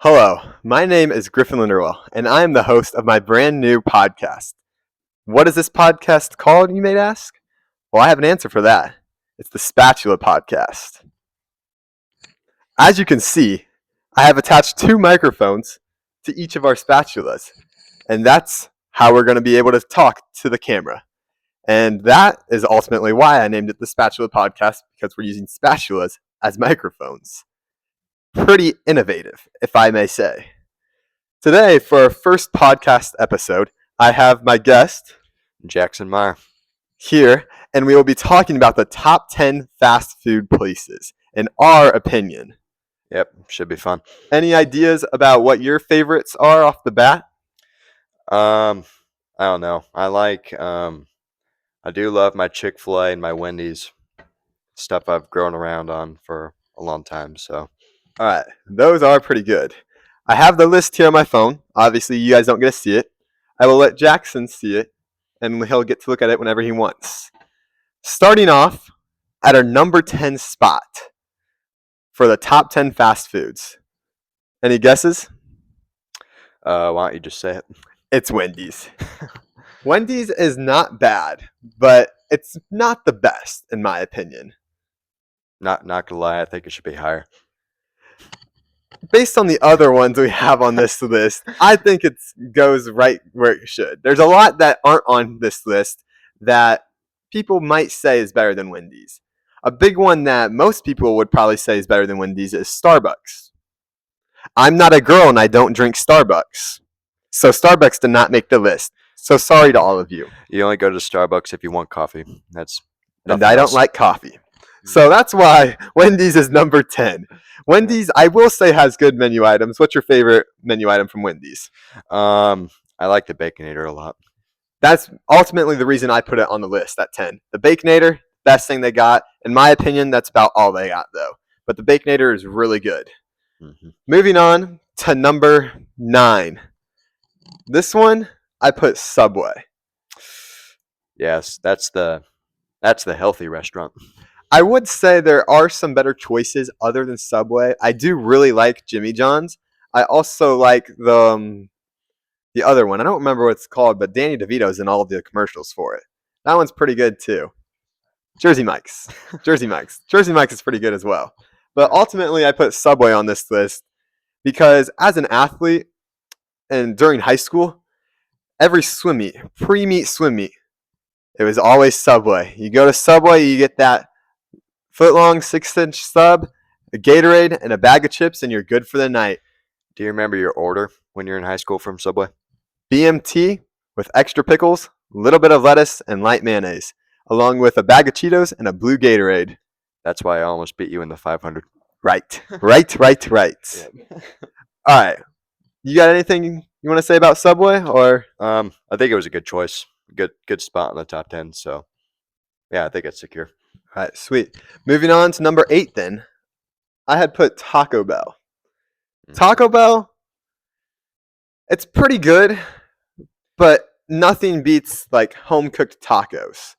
Hello, my name is Griffin Linderwell, and I am the host of my brand new podcast. What is this podcast called, you may ask? Well, I have an answer for that. It's the Spatula Podcast. As you can see, I have attached two microphones to each of our spatulas, and that's how we're going to be able to talk to the camera. And that is ultimately why I named it the Spatula Podcast, because we're using spatulas as microphones. Pretty innovative, if I may say. Today, for our first podcast episode, I have my guest, Jackson Meyer, here, and we will be talking about the top 10 fast food places, in our opinion. Yep, should be fun. Any ideas about what your favorites are off the bat? I don't know. I do love my Chick-fil-A and my Wendy's, stuff I've grown around on for a long time, so. All right, those are pretty good. I have the list here on my phone. Obviously, you guys don't get to see it. I will let Jackson see it, and he'll get to look at it whenever he wants. Starting off at our number 10 spot for the top 10 fast foods. Any guesses? Why don't you just say it? It's Wendy's. Wendy's is not bad, but it's not the best, in my opinion. Not gonna lie, I think it should be higher. Based on the other ones we have on this list, I think it goes right where it should. There's a lot that aren't on this list that people might say is better than Wendy's. A big one that most people would probably say is better than Wendy's is Starbucks. I'm not a girl and I don't drink Starbucks. So Starbucks did not make the list. So sorry to all of you. You only go to Starbucks if you want coffee. And I don't like coffee. So that's why Wendy's is number 10. Wendy's, I will say, has good menu items. What's your favorite menu item from Wendy's? I like the Baconator a lot. That's ultimately the reason I put it on the list at 10. The Baconator, best thing they got. In my opinion, that's about all they got, though. But the Baconator is really good. Mm-hmm. Moving on to number 9. This one, I put Subway. Yes, that's the healthy restaurant. I would say there are some better choices other than Subway. I do really like Jimmy John's. I also like the other one. I don't remember what it's called, but Danny DeVito's in all of the commercials for it. That one's pretty good too. Jersey Mike's. Jersey Mike's is pretty good as well. But ultimately, I put Subway on this list because as an athlete and during high school, every swim meet, pre-meet swim meet, it was always Subway. You go to Subway, you get that foot-long 6-inch sub, a Gatorade, and a bag of chips, and you're good for the night. Do you remember your order when you're in high school from Subway? BMT with extra pickles, a little bit of lettuce, and light mayonnaise, along with a bag of Cheetos and a blue Gatorade. That's why I almost beat you in the 500. Right. Yep. All right. You got anything you want to say about Subway? Or I think it was a good choice. Good spot in the top 10. So, yeah, I think it's secure. All right, sweet. Moving on to number 8 then. I had put Taco Bell. Taco Bell, it's pretty good, but nothing beats like home-cooked tacos.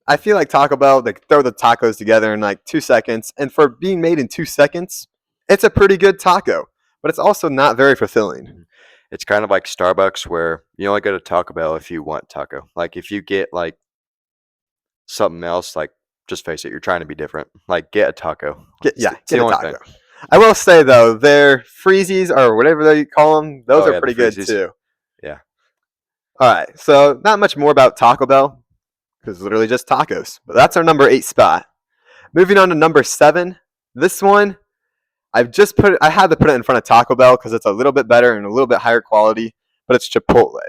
I feel like Taco Bell, they throw the tacos together in like 2 seconds, and for being made in 2 seconds, it's a pretty good taco, but it's also not very fulfilling. It's kind of like Starbucks where you only go to Taco Bell if you want taco. Like if you get like something else, like just face it, you're trying to be different. Like get a taco. Get a taco. I will say though, their freezies or whatever they call them, those are pretty good too. Yeah. All right, so not much more about Taco Bell because it's literally just tacos. But that's our number 8 spot. Moving on to number 7. This one, I had to put it in front of Taco Bell because it's a little bit better and a little bit higher quality. But it's Chipotle.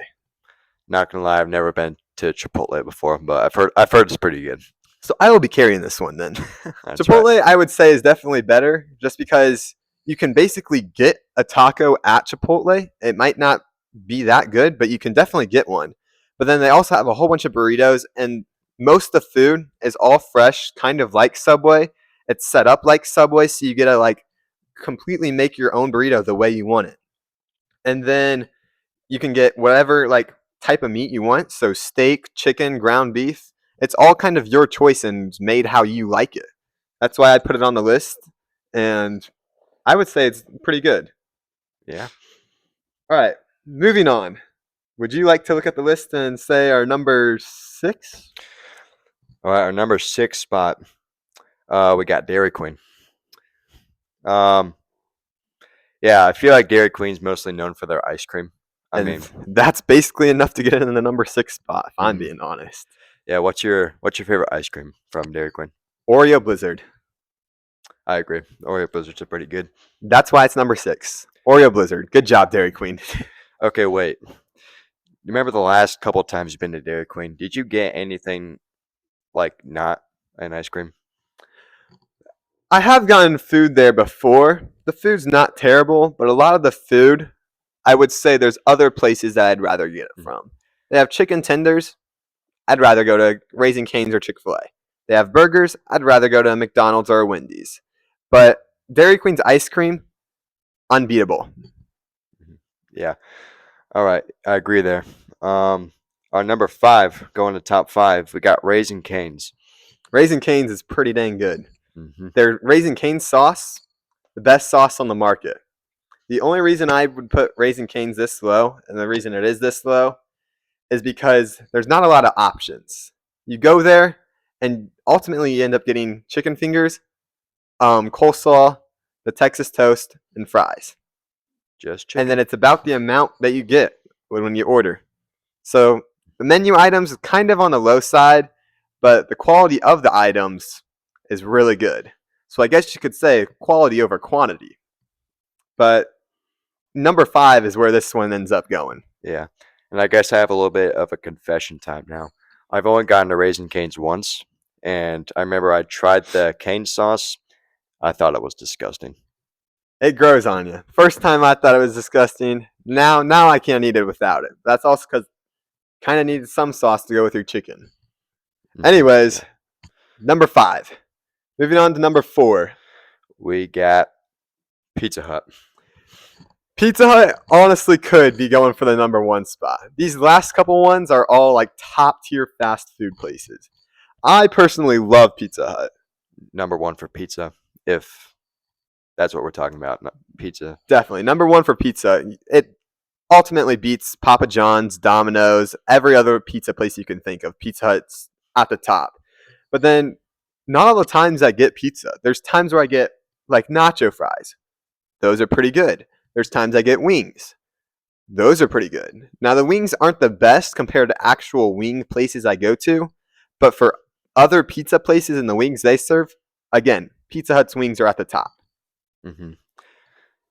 Not gonna lie, I've never been to Chipotle before, but I've heard it's pretty good. So I will be carrying this one then. Chipotle, right. I would say, is definitely better just because you can basically get a taco at Chipotle. It might not be that good, but you can definitely get one. But then they also have a whole bunch of burritos, and most of the food is all fresh, kind of like Subway. It's set up like Subway, so you get to like completely make your own burrito the way you want it. And then you can get whatever like type of meat you want. So steak, chicken, ground beef. It's all kind of your choice and made how you like it. That's why I put it on the list, and I would say it's pretty good. Yeah. All right, moving on. Would you like to look at the list and say our number 6? All right, our number 6 spot, we got Dairy Queen. Um, yeah, I feel like Dairy Queen's mostly known for their ice cream. I And mean, that's basically enough to get it in the number 6 spot, if I'm mhm. being honest. Yeah. What's your favorite ice cream from Dairy Queen? Oreo Blizzard. I agree. Oreo Blizzards are pretty good. That's why it's number 6. Oreo Blizzard. Good job, Dairy Queen. Okay, wait. You remember the last couple of times you've been to Dairy Queen? Did you get anything like not an ice cream? I have gotten food there before. The food's not terrible, but a lot of the food, I would say there's other places that I'd rather get it Mm. from. They have chicken tenders. I'd rather go to Raising Cane's or Chick-fil-A. They have burgers. I'd rather go to McDonald's or Wendy's. But Dairy Queen's ice cream, unbeatable. Mhm. Yeah. All right, I agree there. Our number 5, going to top 5, we got Raising Cane's. Raising Cane's is pretty dang good. Hmm. Their Raising Cane's sauce, the best sauce on the market. The only reason I would put Raising Cane's this low, and the reason it is this low, is because there's not a lot of options. You go there, and ultimately you end up getting chicken fingers, coleslaw, the Texas toast, and fries. Just And then chicken. it's about the amount that you get when you order. So the menu items is kind of on the low side, but the quality of the items is really good. So I guess you could say quality over quantity. But number 5 is where this one ends up going. Yeah. And I guess I have a little bit of a confession time now. I've only gotten to Raising Cane's once, and I remember I tried the cane sauce. I thought it was disgusting. It grows on you. First time I thought it was disgusting. Now I can't eat it without it. That's also because kind of needed some sauce to go with your chicken. Mhm. Anyways, Yeah. number 5. Moving on to number 4. We got Pizza Hut. Pizza Hut honestly could be going for the number 1 spot. These last couple ones are all like top tier fast food places. I personally love Pizza Hut. Number 1 for pizza, if that's what we're talking about. Pizza. Definitely. Number 1 for pizza. It ultimately beats Papa John's, Domino's, every other pizza place you can think of. Pizza Hut's at the top. But then not all the times I get pizza. There's times where I get like nacho fries. Those are pretty good. There's times I get wings. Those are pretty good. Now the wings aren't the best compared to actual wing places I go to, but for other pizza places and the wings they serve, again, Pizza Hut's wings are at the top. Hmm.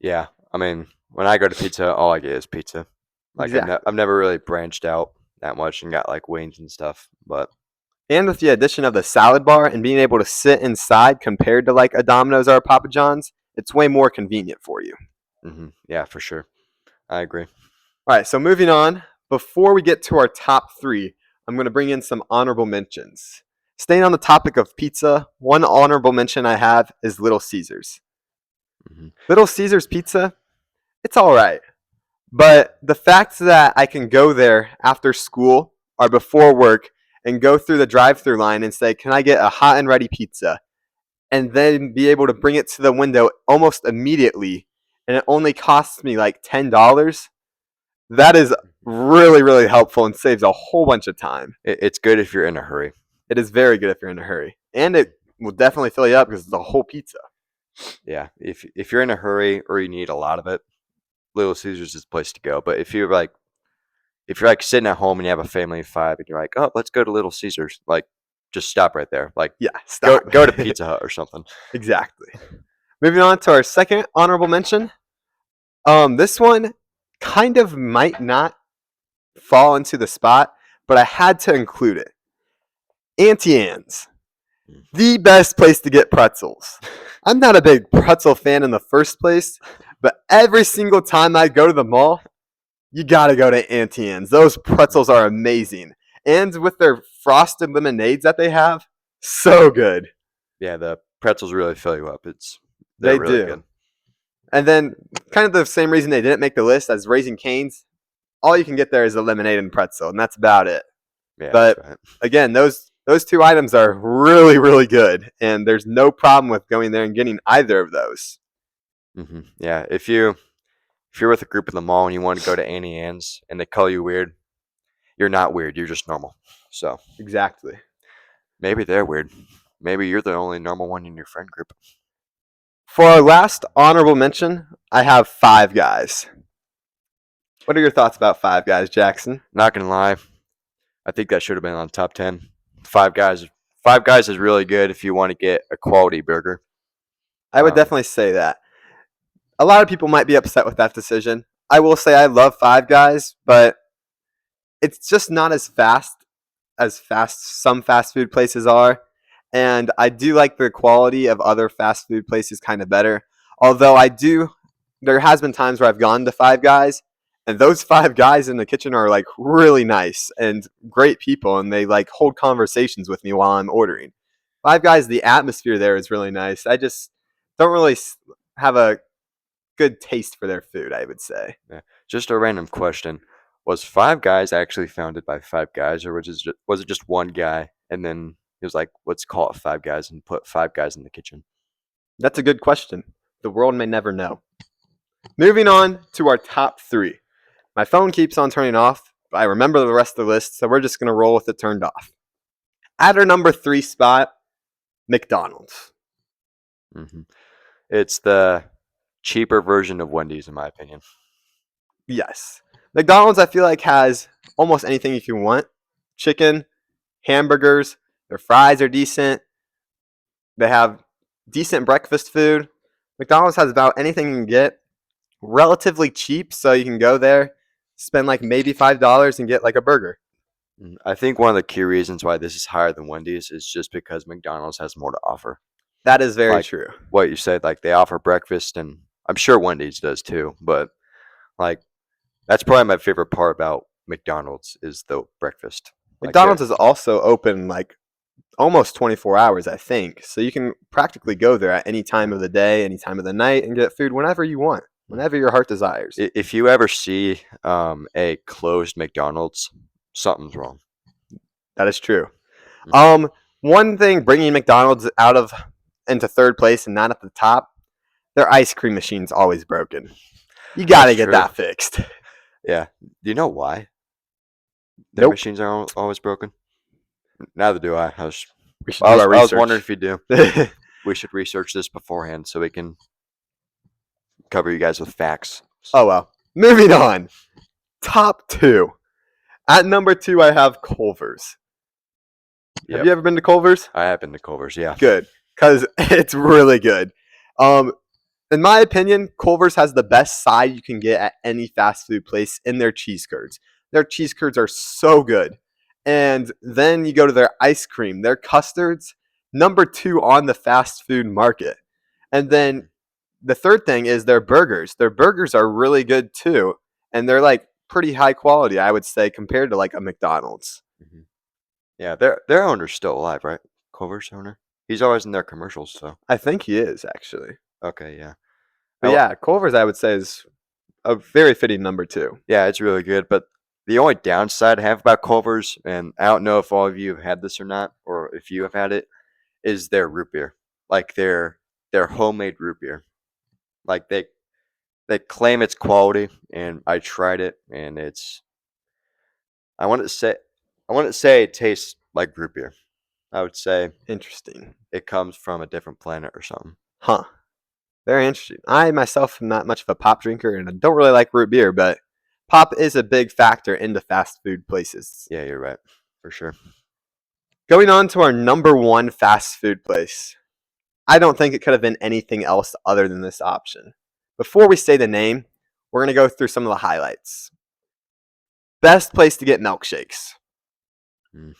Yeah. I mean, when I go to pizza, all I get is pizza. Like Exactly. I've never really branched out that much and got like wings and stuff. But And with the addition of the salad bar and being able to sit inside compared to like a Domino's or a Papa John's, it's way more convenient for you. yeah, for sure, I agree. All right, so moving on. Before we get to our top 3, I'm going to bring in some honorable mentions. Staying on the topic of pizza, one honorable mention I have is Little Caesars. Hmm. Little Caesars pizza, it's all right. But the fact that I can go there after school or before work and go through the drive-through line and say, "Can I get a hot and ready pizza?" and then be able to bring it to the window almost immediately and it only costs me like $10, that is really, really helpful and saves a whole bunch of time. It's good if you're in a hurry. It is very good if you're in a hurry. And it will definitely fill you up because it's a whole pizza. Yeah, if you're in a hurry or you need a lot of it, Little Caesars is the place to go. But if you're like sitting at home and you have a family of 5 and you're like, oh, let's go to Little Caesars, like just stop right there. Like Yeah, go stop. go to Pizza Hut or something. Exactly. Moving on to our second honorable mention. This one kind of might not fall into the spot, but I had to include it. Auntie Anne's, the best place to get pretzels. I'm not a big pretzel fan in the first place, but every single time I go to the mall, you gotta go to Auntie Anne's. Those pretzels are amazing. And with their frosted lemonades that they have, so good. Yeah, the pretzels really fill you up. They're They really do. good. And then, kind of the same reason they didn't make the list as Raising Cane's, all you can get there is a lemonade and pretzel, and that's about it. Yeah, But that's right. again, those 2 items are really, really good, and there's no problem with going there and getting either of those. Yeah, if you if you're with a group in the mall and you want to go to Annie Ann's and they call you weird, you're not weird. You're just normal. So Exactly. maybe they're weird. Maybe you're the only normal one in your friend group. For our last honorable mention, I have Five Guys. What are your thoughts about Five Guys, Jackson? Not gonna lie, I think that should have been on top 10. Five Guys. Five Guys is really good if you want to get a quality burger. I would definitely say that. A lot of people might be upset with that decision. I will say I love Five Guys, but it's just not as fast some fast food places are. And I do like the quality of other fast food places kind of better. Although there has been times where I've gone to Five Guys, and those Five Guys in the kitchen are like really nice and great people, and they like hold conversations with me while I'm ordering. Five Guys, the atmosphere there is really nice. I just don't really have a good taste for their food, I would say. Yeah. Just a random question. Was Five Guys actually founded by five guys, or was it just one guy and then he was like, let's call it Five Guys and put five guys in the kitchen? That's a good question. The world may never know. Moving on to our top three. My phone keeps on turning off, but I remember the rest of the list, so we're just going to roll with it turned off. At our number 3 spot, McDonald's. Hmm. It's the cheaper version of Wendy's, in my opinion. Yes. McDonald's, I feel like, has almost anything you can want. Chicken, hamburgers, their fries are decent. They have decent breakfast food. McDonald's has about anything you can get. Relatively cheap, so you can go there, spend like maybe $5 and get like a burger. I think one of the key reasons why this is higher than Wendy's is just because McDonald's has more to offer. That is very Like true. what you said, like they offer breakfast, and I'm sure Wendy's does too, but like that's probably my favorite part about McDonald's is the breakfast. Like McDonald's is also open like almost 24 hours, I think. So you can practically go there at any time of the day, any time of the night, and get food whenever you want, whenever your heart desires. If you ever see a closed McDonald's, something's wrong. That is true. Mhm. One thing bringing McDonald's out of into third place and not at the top, their ice cream machine's always broken. You got to That's get true. that fixed. Yeah. Do you know why their Nope. machines are always broken? Neither do I. I was, We should I do was, our I was wondering research. if you do. We should research this beforehand so we can cover you guys with facts. Oh well. Moving on. Top 2. At number 2, I have Culver's. Have Yep. you ever been to Culver's? I have been to Culver's, yeah. Good, because it's really good. In my opinion, Culver's has the best side you can get at any fast food place in their cheese curds. Their cheese curds are so good. And then you go to their ice cream, their custards, number 2 on the fast food market. And then the third thing is their burgers. Their burgers are really good too. And they're like pretty high quality, I would say, compared to like a McDonald's. Mhm. Yeah, their owner's still alive, right? Culver's owner? He's always in their commercials, so I think he is actually. okay, yeah. But yeah, Culver's I would say is a very fitting number 2. Yeah, it's really good. But the only downside I have about Culver's, and I don't know if all of you have had this or not, or if you have had it, is their root beer. Like their homemade root beer. Like they claim it's quality, and I tried it, and it's I want to say it tastes like root beer. I would say Interesting. it comes from a different planet or something. Huh. Very interesting. I myself am not much of a pop drinker and I don't really like root beer, but pop is a big factor into fast food places. Yeah, you're right. For sure. Going on to our number 1 fast food place. I don't think it could have been anything else other than this option. Before we say the name, we're going to go through some of the highlights. Best place to get milkshakes. Hmm.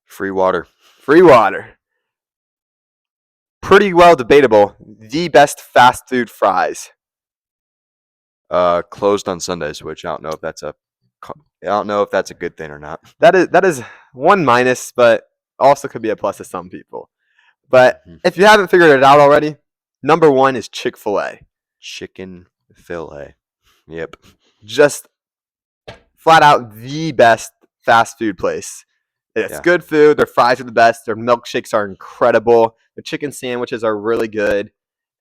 Free water. Free water. Pretty well debatable. The best fast food fries. Closed on Sundays, which I don't know if that's a good thing or not. That is one minus, but also could be a plus to some people. But Mhm. if you haven't figured it out already, number 1 is Chick-fil-A. Chicken fillet. Yep. Just flat out the best fast food place. It's Yeah. good food. Their fries are the best. Their milkshakes are incredible. Their chicken sandwiches are really good.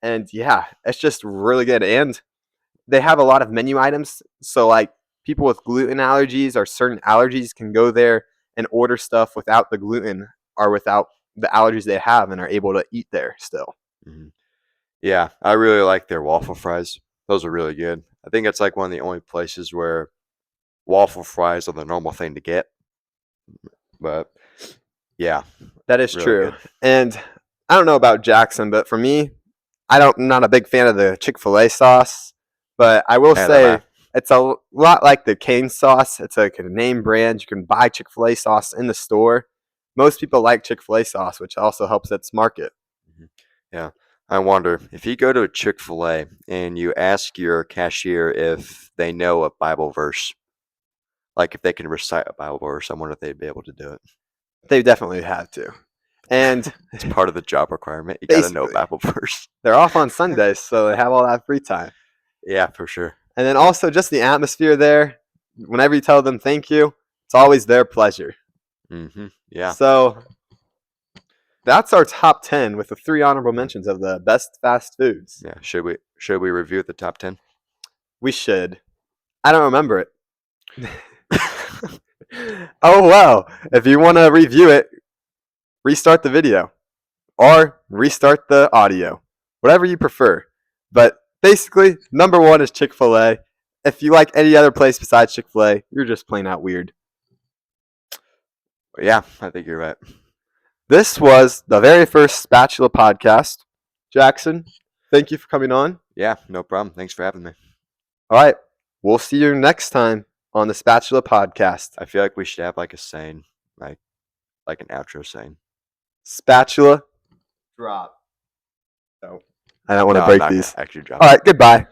And yeah, it's just really good. And they have a lot of menu items. So like people with gluten allergies or certain allergies can go there and order stuff without the gluten or without the allergies they have and are able to eat there still. Mhm. Yeah, I really like their waffle fries. Those are really good. I think it's like one of the only places where waffle fries are the normal thing to get. But yeah, That is really true. good. And I don't know about Jackson, but for me, I'm not a big fan of the Chick-fil-A sauce, but I will Neither am I. say it's a lot like the cane sauce. It's like a name brand. You can buy Chick-fil-A sauce in the store. Most people like Chick-fil-A sauce, which also helps its market. Mhm. Yeah. I wonder if you go to a Chick-fil-A and you ask your cashier if they know a Bible verse, like if they can recite a Bible verse, I wonder if they'd be able to do it. They definitely have to. And It's part of the job requirement. You got to know basically, Bible verse. they're off on Sundays, so they have all that free time. Yeah, for sure. And then also just the atmosphere there. Whenever you tell them thank you, it's always their pleasure. Yeah. So that's our top 10 with the 3 honorable mentions of the best fast foods. Yeah. Should we review the top 10? We should. I don't remember it. Oh, well. If you want to review it, restart the video or restart the audio, whatever you prefer. But basically, number 1 is Chick-fil-A. If you like any other place besides Chick-fil-A, you're just plain out weird. Yeah, I think you're right. This was the very first Spatula podcast. Jackson, thank you for coming on. Yeah, no problem. Thanks for having me. All right. We'll see you next time on the Spatula podcast. I feel like we should have like a saying, like an outro saying. Spatula drop. So I don't want No, to I'm break not gonna these. actually drop All it. right. Goodbye.